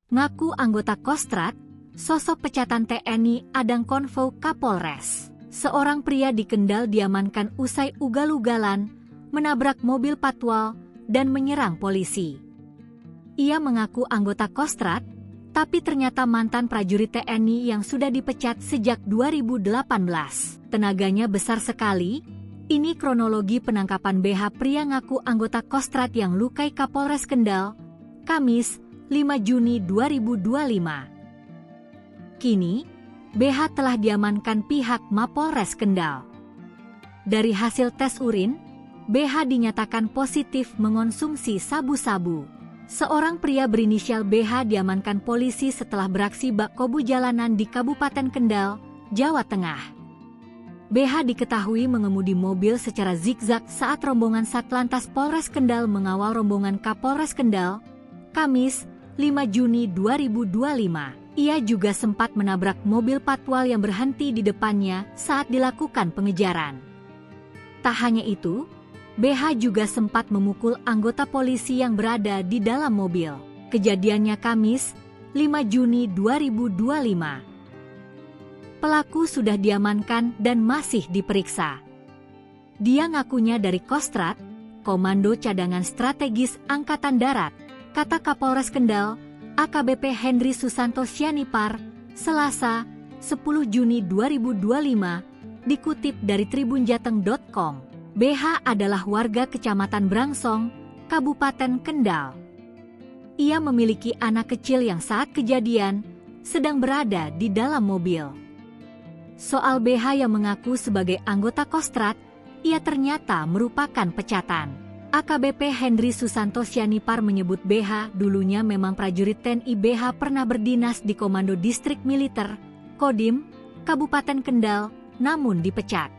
Ngaku anggota Kostrad, sosok pecatan TNI Adang Konvo Kapolres. Seorang pria di Kendal diamankan usai ugal-ugalan, menabrak mobil patwal, dan menyerang polisi. Ia mengaku anggota Kostrad, tapi ternyata mantan prajurit TNI yang sudah dipecat sejak 2018. Tenaganya besar sekali. Ini kronologi penangkapan BH pria ngaku anggota Kostrad yang lukai Kapolres Kendal, Kamis, 5 Juni 2025. Kini, BH telah diamankan pihak Mapolres Kendal. Dari hasil tes urin, BH dinyatakan positif mengonsumsi sabu-sabu. Seorang pria berinisial BH diamankan polisi setelah beraksi bak kobu jalanan di Kabupaten Kendal, Jawa Tengah. BH diketahui mengemudi mobil secara zigzag saat rombongan Satlantas Polres Kendal mengawal rombongan Kapolres Kendal, Kamis, 5 Juni 2025. Ia juga sempat menabrak mobil patwal yang berhenti di depannya saat dilakukan pengejaran. Tak hanya itu, BH juga sempat memukul anggota polisi yang berada di dalam mobil. Kejadiannya Kamis, 5 Juni 2025. Pelaku sudah diamankan dan masih diperiksa. Dia ngakunya dari Kostrad, Komando Cadangan Strategis Angkatan Darat, kata Kapolres Kendal, AKBP Henry Susanto Sianipar, Selasa, 10 Juni 2025, dikutip dari tribunjateng.com. BH adalah warga Kecamatan Brangsong, Kabupaten Kendal. Ia memiliki anak kecil yang saat kejadian sedang berada di dalam mobil. Soal BH yang mengaku sebagai anggota Kostrad, ia ternyata merupakan pecatan. AKBP Henry Susanto Sianipar menyebut BH dulunya memang prajurit TNI. BH pernah berdinas di Komando Distrik Militer, Kodim, Kabupaten Kendal, namun dipecat.